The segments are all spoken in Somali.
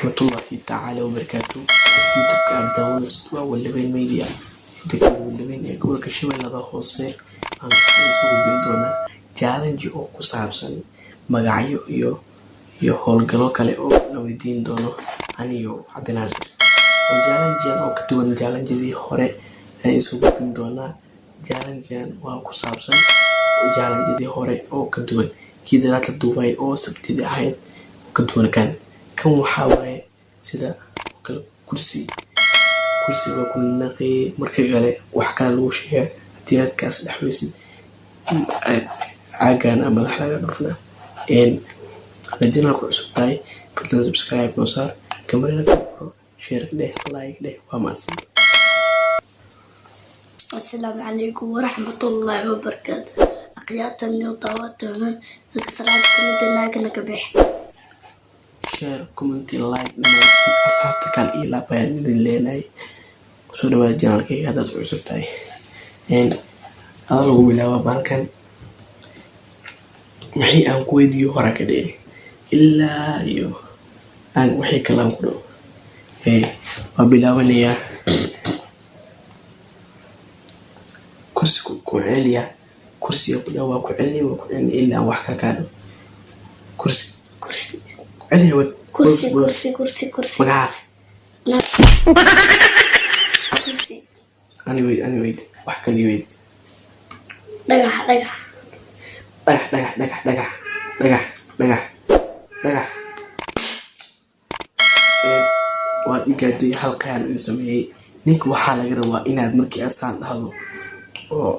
ورحمة الله تعالى وبركاته. يوتيوب كان داونس واللبين ميديا دكتور واللبين يقول كشيء لا ضخوصه عن حيث بدونا challenge oo ku saabsan magacyo iyo howlgalo kale oo la weydiin doono aniyo Cabdinaasir oo challenge oo ka duwan challenge-dii hore ay isugu gudbin doonaa. Challenge waa ku saabsan challenge-dii hore oo ka duwan kii dadka Dubai oo sabtidii ahayd ka duwan kan waxaa waaye sida kala kursiga ku naqay markay gale wax kala lagu sheegay diyaarkaas dhaxweysid عاجان أما الحلقة نروحنا إن لدينا كورسات فضلا سبسكرايب وصار كمرنا فوق شير له لايك له وما أصلا. السلام عليكم ورحمة الله وبركاته. أقيات النيوطاوات تمام ذكرت كلنا كنا كبيح شير كومنتي لايك لما أصحابك الإيلا بيان من الليل وصلوا جانك هذا كورسات إن هذا هو بلاوا بانكن waxay aan ku weydiiyo hore ka dhigay ilaa iyo aan waxay kala ku dhaw waa bilaabanaya kursiga ku celiya kursiga ku dhaw ku celiya ilaa wax ka kaado kursi celiya kursi magaca kursi anyway wax kale weyd dhagax waad igaaday halkaan uu sameeyay ninka waxaa laga rabaa inaad markii asaan dhahdo oo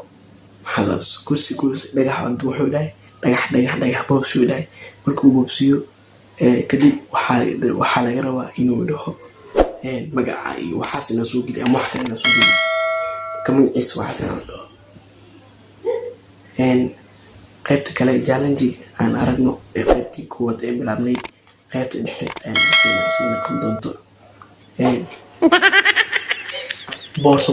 xadas kursi dhagax intuu wuxuu dhahay dhagax boobsuu dhahay markuu boobsiyo kadib waxaa laga rabaa inuu dhaho magaca iyo waxaas ina soo geli ama wax kale ina soo geli kamagaciisa waxaas ina dhaho qaybta kale challenge aan aragno qaybtii koowaad ee bilaabnay qaybta dhexe aan arkayna qam doonto borso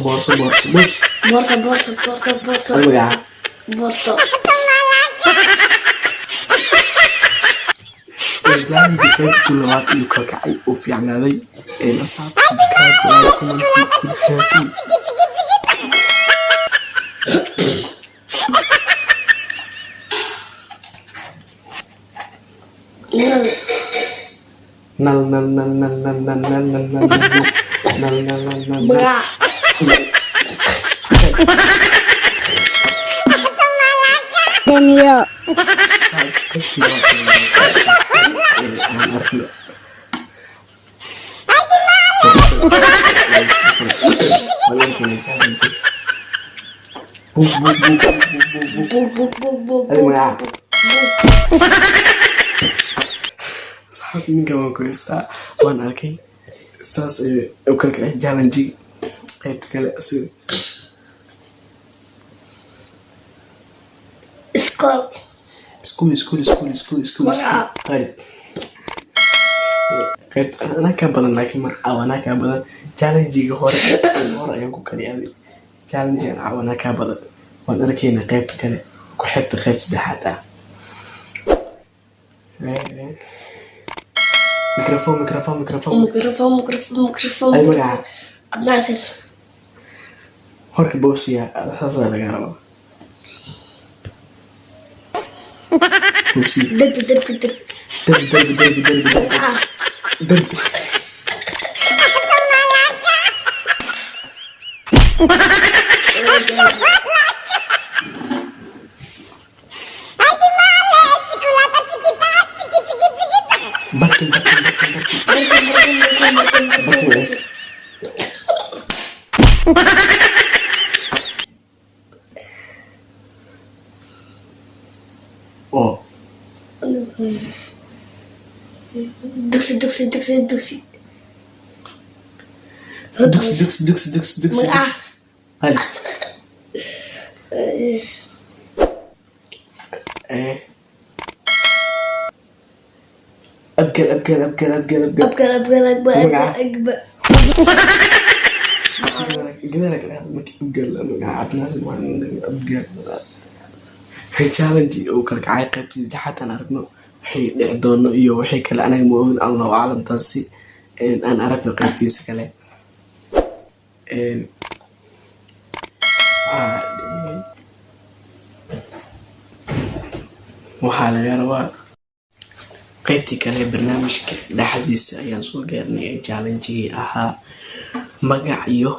challenge qaybtii labaad iyo kalkacay oo fiicnaaday asaab subscribe like comment share nal Daniel ninka waan ku haystaa waan arkay saas ay kala kacay challenge qaybta kale asiga school qayb ana ka badan laakiin mar awana ka badan challenge-ga hore ayaan ku kali aaday challenge-ga awana ka badan waan arkayna qaybta kale ku xigta qayb saddexaad ah ميكروفون أي مقعد Cabdinaasir هورك بوسيا هذا اللي قربه بوسي درب بطل اوه دوكسي هاي أبقى challenge oo kala kacay qaybtii saddexaad aan aragno waxay dhici doono iyo waxay kale anaga ma ogaan Allah aclam taasi aan aragno qaybtiisa kale. waxaa laga rabaa qaybtii kale barnaamijka dhexdiisa ayaan soo gaarnay ee challenge-gii ahaa magac iyo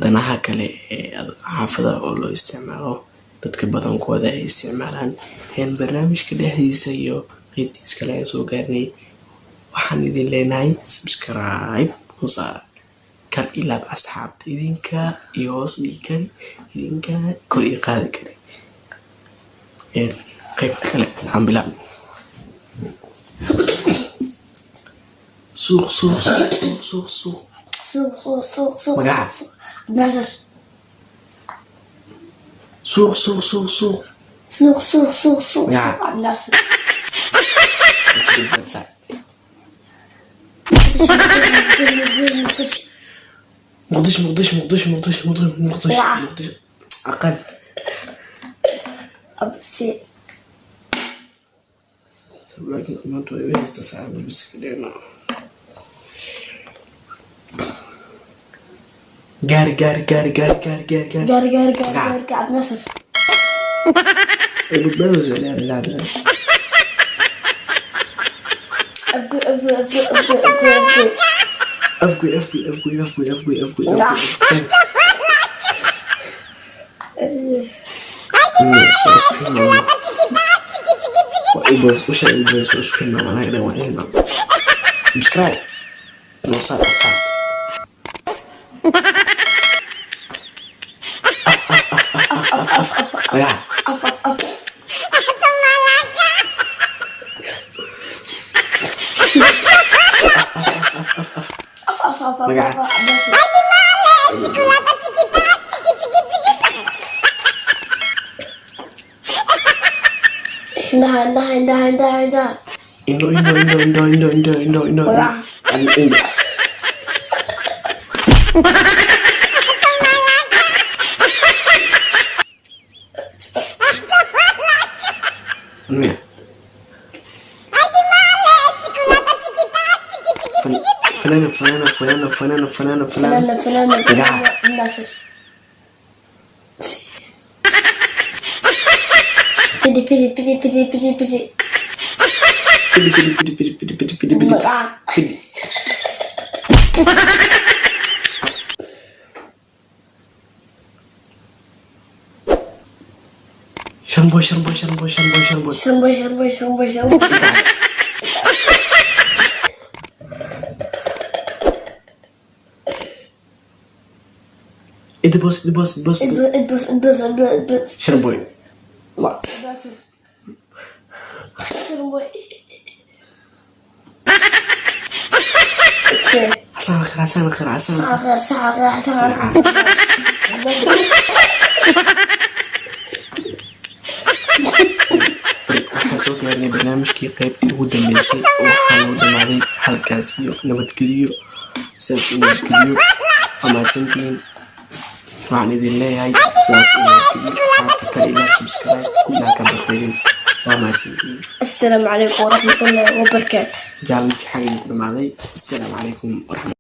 danaha kale ee xaafadaha oo loo isticmaalo dadka badankooda ay isticmaalaan. barnaamijka dhexdiisa iyo qaybtiisa kale ayaan soo gaarnay. waxaan idin leenahay subscribe kusaara kan ilaab asxaabta idinka iyo hoos dhigi kari idinka kor ii qaadi kari. qaybta kale aan bilaabno. suuq magaca ناصر suuq ناصر ناصر مقدش أقل أبسي لكن ما أنتوا إيه استسعبوا بس كلنا جاري عبد ناصر بتبوز ولا لا أفقي وش البس وش كنا أنا كده وين سبسكرايب نوصل أصلا ده Indo. And English. فلان ناصر بدي شربو ادبس شربوي حسن خير waxaan soo gaarnay barnaamijkii qaybtii ugu dambeysay waxaan u dhamaaday halkaas iyo nabadgeliyo sidaas u nabadgeliyo wamaadsantihiin waxaan idin leeyahay sidaas u nabadgeliyo asxaabta kale ilaa subscribe ilaa ka barteedin wamaadsantihiin. السلام عليكم ورحمة الله وبركاته. jaalmidkii xagga ku dhamaaday. assalaamu calaykum waraxmatullahi